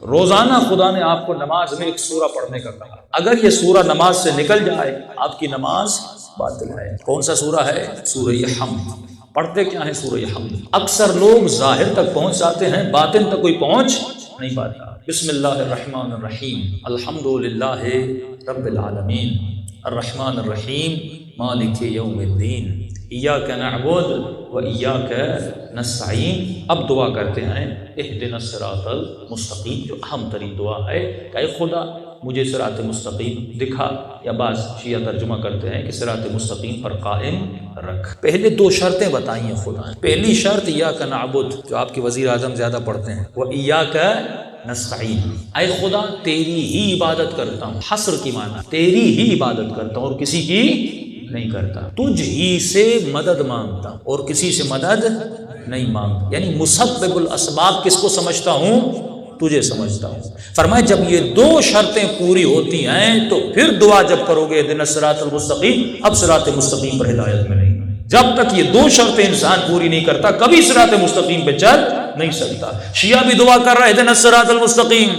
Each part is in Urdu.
روزانہ خدا نے آپ کو نماز میں ایک سورہ پڑھنے کا کہا، اگر یہ سورہ نماز سے نکل جائے آپ کی نماز باطل ہے۔ کون سا سورہ ہے؟ سورہ حمد۔ پڑھتے کیا ہے؟ سورہ حمد۔ اکثر لوگ ظاہر تک پہنچ جاتے ہیں، باطن تک کوئی پہنچ نہیں پاتا۔ بسم اللہ الرحمن الرحیم، الحمد للہ رب العالمین، الرحمن الرحیم، مالک یوم الدین، ایاک نعبد و ایاک نستعین۔ اب دعا کرتے ہیں اہدنا الصراط المستقیم، جو اہم ترین دعا ہے کہ اے خدا مجھے صراط مستقیم دکھا، یا بعض شیعہ ترجمہ کرتے ہیں کہ صراط مستقیم پر قائم رکھ۔ پہلے دو شرطیں بتائی ہیں خدا نے۔ پہلی شرط ایاک نعبد، جو آپ کے وزیر اعظم زیادہ پڑھتے ہیں، و ایاک نستعین، اے خدا تیری ہی عبادت کرتا ہوں۔ حصر کی معنی تیری ہی عبادت کرتا ہوں اور کسی کی نہیں کرتا، تجھ ہی سے مدد مانگتا ہوں اور کسی سے مدد نہیں مانگتا۔ یعنی مسبب الاسباب کس کو سمجھتا ہوں؟ تجھے سمجھتا ہوں۔ فرمایا جب یہ دو شرطیں پوری ہوتی ہیں تو پھر دعا جب کرو گے اہدنا الصراط المستقیم، اب صراط مستقیم پر ہدایت میں نہیں۔ جب تک یہ دو شرطیں انسان پوری نہیں کرتا کبھی صراط مستقیم پہ چل نہیں سکتا۔ شیعہ بھی دعا کر رہا ہے اہدنا الصراط المستقیم،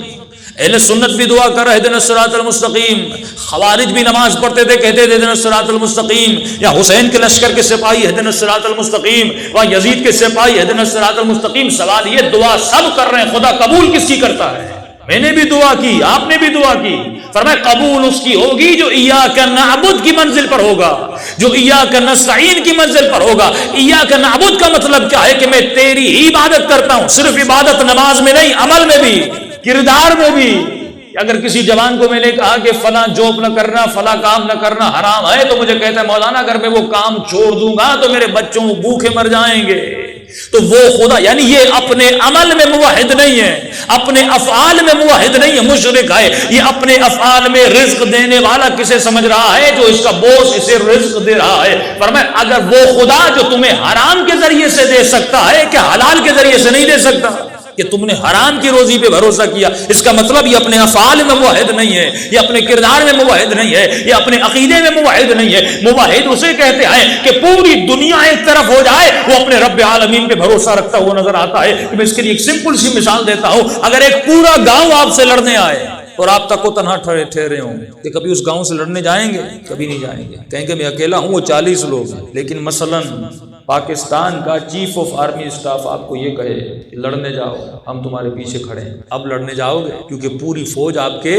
اہل سنت بھی دعا کر رہا ہے اہدنا الصراط المستقیم، خوارج بھی نماز پڑھتے تھے کہتے تھے اہدنا الصراط المستقیم، یا حسین کے لشکر کے سپاہی اہدنا الصراط المستقیم، و یزید کے سپاہی اہدنا الصراط المستقیم۔ سوال یہ دعا سب کر رہے ہیں، خدا قبول کس کی کرتا ہے؟ میں نے بھی دعا کی، آپ نے بھی دعا کی، فرمایا قبول اس کی ہوگی جو ایاک نعبد کی منزل پر ہوگا، جو ایاک نستعین کی منزل پر ہوگا۔ ایاک نعبد کا مطلب کیا ہے کہ میں تیری ہی عبادت کرتا ہوں، صرف عبادت نماز میں نہیں، عمل میں بھی، کردار میں بھی۔ اگر کسی جوان کو میں نے کہا کہ فلاں جاب نہ کرنا، فلاں کام نہ کرنا حرام ہے، تو مجھے کہتا ہے مولانا اگر میں وہ کام چھوڑ دوں گا تو میرے بچوں بھوکے مر جائیں گے، تو وہ خدا، یعنی یہ اپنے عمل میں موحد نہیں ہے، اپنے افعال میں موحد نہیں ہے، مشرک ہے۔ یہ اپنے افعال میں رزق دینے والا کسے سمجھ رہا ہے؟ جو اس کا بوس اسے رزق دے رہا ہے۔ فرمایا اگر وہ خدا جو تمہیں حرام کے ذریعے سے دے سکتا ہے کہ حلال کے ذریعے سے نہیں دے سکتا، کہ تم نے حرام کی روزی پہ بھروسہ کیا، اس کا مطلب یہ اپنے افعال میں موحد نہیں ہے، یہ اپنے کردار میں موحد نہیں ہے، یہ اپنے عقیدے میں موحد نہیں ہے۔ موحد اسے کہتے ہیں کہ پوری دنیا ایک طرف ہو جائے وہ اپنے رب عالمین پہ بھروسہ رکھتا ہوا نظر آتا ہے۔ میں اس کے لیے ایک سمپل سی مثال دیتا ہوں، اگر ایک پورا گاؤں آپ سے لڑنے آئے اور آپ تک کو تنہا ٹھہرے ہوں کہ کبھی اس گاؤں سے لڑنے جائیں گے؟ کبھی نہیں جائیں گے، کہیں کہ میں اکیلا ہوں، وہ 40 لوگ ہیں۔ لیکن مثلاً پاکستان کا چیف آف آرمی اسٹاف آپ کو یہ کہے کہ لڑنے جاؤ، ہم تمہارے پیچھے کھڑے ہیں، اب لڑنے جاؤ گے؟ کیونکہ پوری فوج آپ کے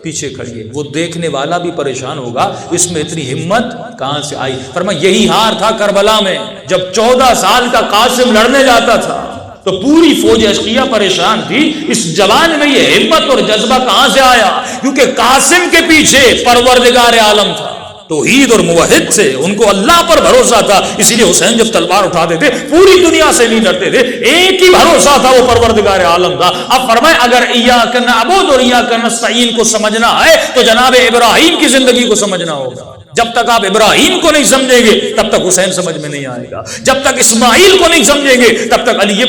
پیچھے کھڑی ہے۔ وہ دیکھنے والا بھی پریشان ہوگا، اس میں اتنی ہمت کہاں سے آئی؟ فرمایا یہی ہار تھا کربلا میں، جب 14 سال کا قاسم لڑنے جاتا تھا تو پوری فوج اشقیہ پریشان تھی۔ اس جوان میں یہ ہمت اور جذبہ کہاں سے آیا؟ کیونکہ قاسم کے پیچھے پروردگار عالم تھا، توحید اور موحد سے، ان کو اللہ پر بھروسہ تھا۔ اسی لیے حسین جب تلوار اٹھاتے تھے پوری دنیا سے نہیں ڈرتے تھے، ایک ہی بھروسہ تھا، وہ پروردگار عالم تھا۔ اب فرمائے اگر ایاک نعبد اور ایاک نستعین کو سمجھنا ہے تو جناب ابراہیم کی زندگی کو سمجھنا ہوگا۔ جب تک آپ ابراہیم کو نہیں سمجھیں گے تب تک حسین سمجھ میں نہیں آئے گا، جب تک اسماعیل کو نہیں سمجھیں گے تب تک علی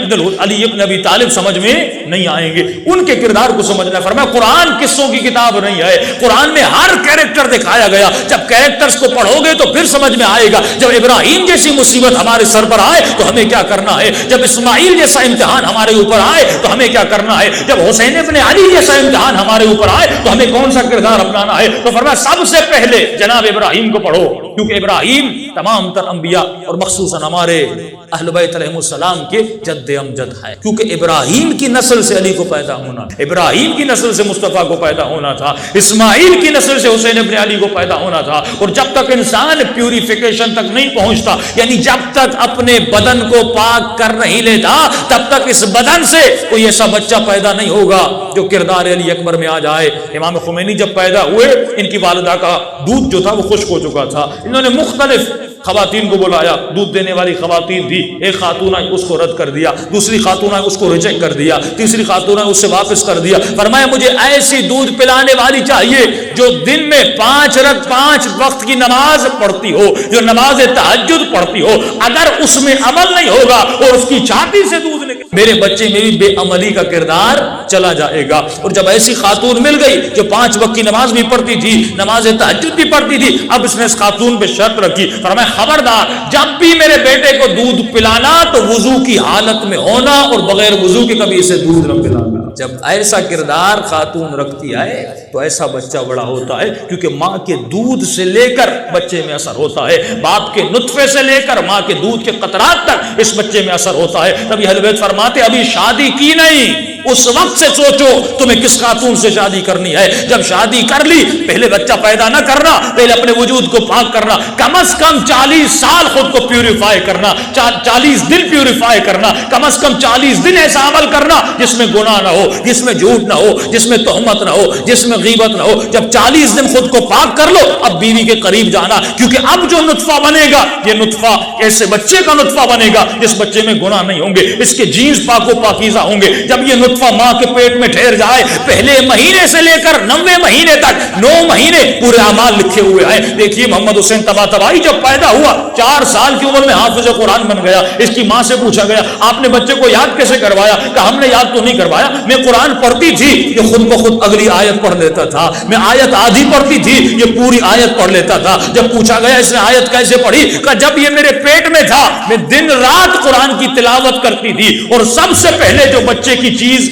ابن ابی طالب سمجھ میں نہیں آئیں گے۔ ان کے کردار کو سمجھنا ہے۔ فرمایا قرآن قصوں کی کتاب نہیں ہے، قرآن میں ہر کیریکٹر دکھایا گیا، جب کیریکٹرز کو پڑھو گے تو پھر سمجھ میں آئے گا۔ جب ابراہیم جیسی مصیبت ہمارے سر پر آئے تو ہمیں کیا کرنا ہے، جب اسماعیل جیسا امتحان ہمارے اوپر آئے تو ہمیں کیا کرنا ہے، جب حسین ابن علی جیسا امتحان ہمارے اوپر آئے تو ہمیں کون سا کردار اپنانا ہے۔ تو فرمایا سب سے پہلے جناب ابراہیم کو پڑھو، کیونکہ ابراہیم تمام تر انبیاء اور مخصوصاً ہمارے اہل بیت علیہ السلام کے جد امجد ہے، کیونکہ ابراہیم کی نسل سے علی کو پیدا ہونا، ابراہیم کی نسل سے مصطفیٰ کو پیدا ہونا تھا، اسماعیل کی نسل سے حسین ابن علی کو پیدا ہونا تھا۔ اور جب تک انسان پیوریفیکیشن تک نہیں پہنچتا، یعنی جب تک اپنے بدن کو پاک کر نہیں لیتا، تب تک اس بدن سے کوئی ایسا بچہ پیدا نہیں ہوگا جو کردار علی اکبر میں آ جائے۔ امام خمینی جب پیدا ہوئے ان کی والدہ کا دودھ جو تھا وہ خشک ہو چکا تھا، انہوں نے مختلف خواتین کو بلایا، دودھ دینے والی خواتین تھی، ایک خاتون آئی اس کو رد کر دیا، دوسری خاتون آئی اس کو ریجیکٹ کر دیا، تیسری خاتون آئی اس سے واپس کر دیا۔ فرمایا مجھے ایسی دودھ پلانے والی چاہیے جو دن میں 5 وقت کی نماز پڑھتی ہو، جو نماز تہجد پڑھتی ہو، اگر اس میں عمل نہیں ہوگا اور اس کی چھاتی سے دودھ نکلے میرے بچے میں بھی بے عملی کا کردار چلا جائے گا۔ اور جب ایسی خاتون مل گئی جو 5 وقت کی نماز بھی پڑھتی تھی، نماز تہجد بھی پڑھتی تھی، اب اس نے اس خاتون پہ شرط رکھی، فرمایا خبردار جب بھی میرے بیٹے کو دودھ پلانا تو وضو کی حالت میں ہونا اور بغیر وضو کے کبھی اسے دودھ نہ پلانا۔ جب ایسا کردار خاتون رکھتی ہے تو ایسا بچہ بڑا ہوتا ہے، کیونکہ ماں کے دودھ سے لے کر بچے میں اثر ہوتا ہے، باپ کے نطفے سے لے کر ماں کے دودھ کے قطرات تک اس بچے میں اثر ہوتا ہے۔ تبھی اہل بیت فرماتے ابھی شادی کی نہیں، اس وقت سے سوچو تمہیں کس خاتون سے شادی کرنی ہے۔ جب شادی کر لی پہلے بچہ پیدا نہ کرنا، پہلے اپنے وجود کو پاک کرنا، کم از کم 40 سال خود کو پیوریفائی کرنا، 40 دن پیوریفائی کرنا، کم از کم 40 دن ایسا عمل کرنا جس میں گناہ نہ ہو، جس میں جھوٹ نہ ہو، جس میں تہمت نہ ہو، جس میں غیبت نہ ہو۔ جب 40 دن خود کو پاک کر لو اب بیوی کے قریب جانا، کیونکہ اب جو نطفہ بنے گا یہ نطفہ ایسے بچے کا نطفہ بنے گا جس بچے میں گناہ نہیں ہوں گے، اس کے جینز پاک و پاکیزہ ہوں گے۔ جب یہ نطفہ ماں کے پیٹ میں ٹھہر جائے پہلے مہینے سے لے کر 90 مہینے تک 9 مہینے پورے اعمال لکھے ہوئے ہیں۔ دیکھیے محمد حسین طباطبائی جب پیدا ہوا 4 سال کی عمر میں حافظ قرآن بن گیا۔ اس کی ماں سے پوچھا گیا آپ نے بچے کو یاد کیسے کروایا؟ کہا ہم نے یاد تو نہیں کروایا، میں قرآن پڑھتی تھی یہ خود بخود اگلی آیت پڑھ لیتا تھا، میں آیت آدھی پڑھتی تھی یہ پوری آیت پڑھ لیتا تھا۔ جب پوچھا گیا اس نے آیت کیسے پڑھی؟ کہا جب یہ میرے پیٹ میں تھا میں دن رات قرآن کی تلاوت کرتی تھی، اور سب سے پہلے جو بچے کی چیز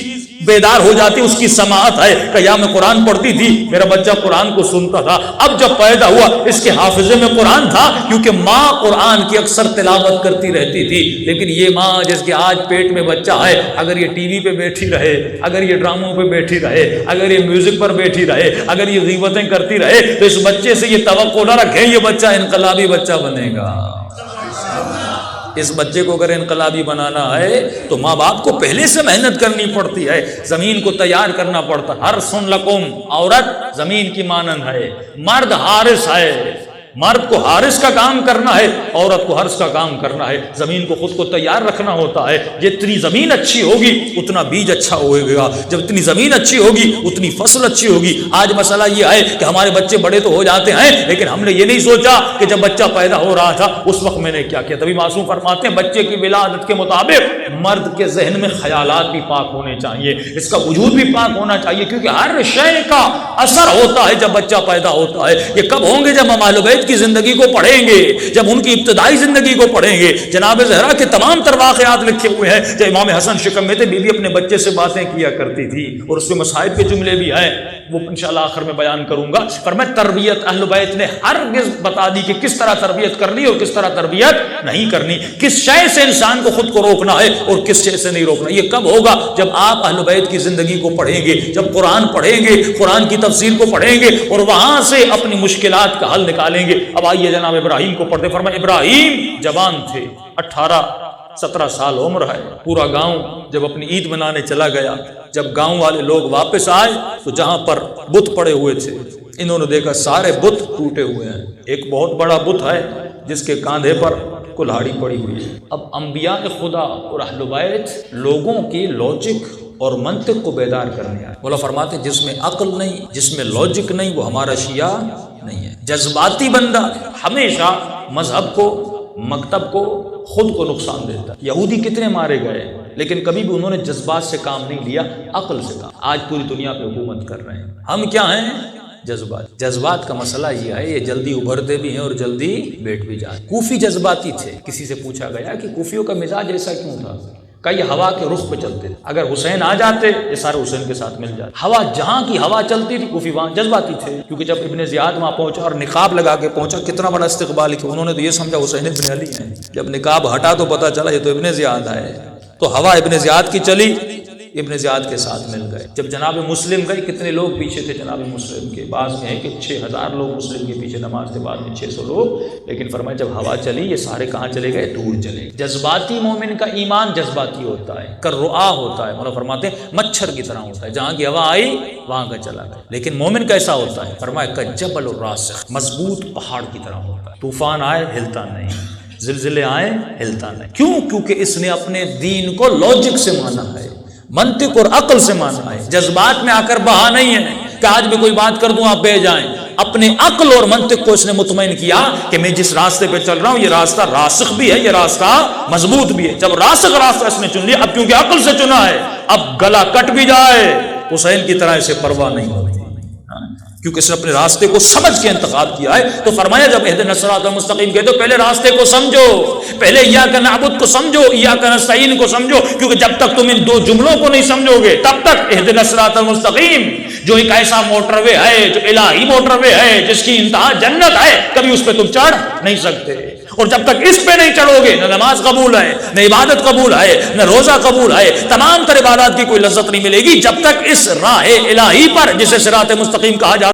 بیدار ہو جاتی اس کی سماعت ہے۔ کہ یا میں قرآن پڑھتی تھی میرا بچہ قرآن کو سنتا تھا۔ اب جب پیدا ہوا اس کے حافظے میں قرآن تھا، کیونکہ ماں قرآن کی اکثر تلاوت کرتی رہتی تھی۔ لیکن یہ ماں جس کے آج پیٹ میں بچہ ہے اگر یہ ٹی وی پہ بیٹھی رہے، اگر یہ ڈراموں پہ بیٹھی رہے، اگر یہ میوزک پر بیٹھی رہے، اگر یہ غیبتیں کرتی رہے تو اس بچے سے یہ توقع نہ رکھے یہ بچہ انقلابی بچہ بنے گا۔ اس بچے کو اگر انقلابی بنانا ہے تو ماں باپ کو پہلے سے محنت کرنی پڑتی ہے، زمین کو تیار کرنا پڑتا ہے۔ ہر سن لکم، عورت زمین کی مانند ہے، مرد حارس ہے، مرد کو حارس کا کام کرنا ہے، عورت کو حرس کا کام کرنا ہے۔ زمین کو خود کو تیار رکھنا ہوتا ہے، جتنی زمین اچھی ہوگی اتنا بیج اچھا ہوگا، جب اتنی زمین اچھی ہوگی اتنی فصل اچھی ہوگی۔ آج مسئلہ یہ ہے کہ ہمارے بچے بڑے تو ہو جاتے ہیں لیکن ہم نے یہ نہیں سوچا کہ جب بچہ پیدا ہو رہا تھا اس وقت میں نے کیا کیا۔ تبھی معصوم فرماتے ہیں بچے کی ولادت کے مطابق مرد کے ذہن میں خیالات بھی پاک ہونے چاہیے، اس کا وجود بھی پاک ہونا چاہیے، کیونکہ ہر شے کا اثر ہوتا ہے جب بچہ پیدا ہوتا ہے۔ یہ کب ہوں گے؟ جب ہم اہل بیت کی زندگی کو پڑھیں گے، جب ان کی ابتدائی زندگی کو پڑھیں گے۔ جناب زہرا کے تمام تر واقعات لکھے ہوئے ہیں۔ جب امام حسن شکم میں تھے بیوی اپنے بچے سے باتیں کیا کرتی تھی اور اس میں مصائب کے جملے بھی ہیں، وہ انشاءاللہ آخر میں بیان کروں گا۔ پر میں تربیت اہل بیت نے ہرگز بتا دی کہ کس طرح تربیت کرنی اور کس طرح تربیت نہیں کرنی، کس شے سے انسان کو خود کو روکنا ہے اور کس شے سے نہیں روکنا۔ یہ کب ہوگا؟ جب آپ اہل بیت کی زندگی کو پڑھیں گے، جب قرآن پڑھیں گے، قرآن کی تفسیر کو پڑھیں گے اور وہاں سے اپنی مشکلات کا حل نکالیں گے۔ اب آئیے جناب ابراہیم کو پڑھتے، فرمایا ابراہیم جوان تھے، 18-17 سال عمر ہے۔ پورا گاؤں جب اپنی عید منانے چلا گیا، جب گاؤں والے لوگ واپس آئے تو جہاں پر بت پڑے ہوئے تھے انہوں نے دیکھا سارے بت ٹوٹے ہوئے ہیں۔ ایک بہت بڑا بت ہے جس کے کاندھے پر کلہاڑی پڑی ہوئی ہے۔ اب انبیاء خدا اور اہل بیت لوگوں کی لاجک اور منطق کو بیدار کرنے آئے۔ مولا فرماتے ہیں جس میں عقل نہیں، جس میں لاجک نہیں، وہ ہمارا شیعہ نہیں ہے۔ جذباتی بندہ ہمیشہ مذہب کو، مکتب کو، خود کو نقصان دیتا ہے۔ یہودی کتنے مارے گئے لیکن کبھی بھی انہوں نے جذبات سے کام نہیں لیا، عقل سے کام۔ آج پوری دنیا پہ حکومت کر رہے ہیں ہم، کیا ہیں؟ جذبات کا مسئلہ یہ ہے یہ جلدی ابھرتے بھی ہیں اور جلدی بیٹھ بھی جاتے۔ کوفی جذباتی تھے۔ کسی سے پوچھا گیا کہ کوفیوں کا مزاج ایسا کیوں تھا؟ کہ یہ ہوا کے رخ پہ چلتے تھے، اگر حسین آ جاتے یہ سارے حسین کے ساتھ مل جاتے۔ ہوا جہاں کی ہوا چلتی تھی کوفی وہاں جذباتی تھے، کیونکہ جب ابن زیاد وہاں پہنچا اور نقاب لگا کے پہنچا کتنا بڑا استقبال کیا، انہوں نے تو یہ سمجھا حسین ابن علی ہیں۔ جب نقاب ہٹا تو پتہ چلا یہ تو ابن زیاد ہے، تو ہوا ابن زیاد کی چلی، ابن زیاد کے ساتھ مل گئے۔ جب جناب مسلم گئے کتنے لوگ پیچھے تھے جناب مسلم کے؟ بعض میں ہے کہ 6000 لوگ مسلم کے پیچھے نماز تھے، بعد میں 600 لوگ، لیکن فرمایا جب ہوا چلی یہ سارے کہاں چلے گئے؟ دور چلے گئے۔ جذباتی مومن کا ایمان جذباتی ہوتا ہے، کررعا ہوتا ہے، مولا فرماتے ہیں مچھر کی طرح ہوتا ہے، جہاں کی ہوا آئی وہاں کا چلا گیا۔ لیکن مومن کیسا ہوتا ہے؟ فرمایا کجبل الراسخ، مضبوط پہاڑ کی طرح ہوتا ہے، طوفان آئے ہلتا نہیں، زلزلے آئے ہلتا نہیں۔ کیوں؟ کیونکہ اس نے اپنے دین کو لاجک سے مانا ہے، منطق اور عقل سے مانا ہے، جذبات میں آ کر بہا نہیں ہے کہ آج میں کوئی بات کر دوں آپ بہ جائیں۔ اپنے عقل اور منطق کو اس نے مطمئن کیا کہ میں جس راستے پہ چل رہا ہوں یہ راستہ راسخ بھی ہے، یہ راستہ مضبوط بھی ہے۔ جب راسخ راستہ اس نے چن لیا، اب کیونکہ عقل سے چنا ہے، اب گلا کٹ بھی جائے حسین کی طرح اسے پرواہ نہیں ہوتی، کیونکہ اس نے اپنے راستے کو سمجھ کے انتخاب کیا ہے. تو فرمایا جب اہدنا الصراط المستقیم کہتے ہو پہلے راستے کو سمجھو, پہلے ایاک نعبد کو سمجھو, ایاک نستعین کو سمجھو, کیونکہ جب تک تم ان دو جملوں کو نہیں سمجھو گے تب تک اہدنا الصراط المستقیم جو ایک ایسا موٹر وے ہے, جو الہی موٹر وے ہے, جس کی انتہا جنت ہے, کبھی اس پہ تم چڑھ نہیں سکتے. اور جب تک اس پہ نہیں چڑھو گے نہ نماز قبول ہے, نہ عبادت قبول ہے, نہ روزہ قبول ہے, تمام تر عبادات کی کوئی لذت نہیں ملے گی جب تک اس راہ الہی پر جسے صراط مستقیم کہا جاتا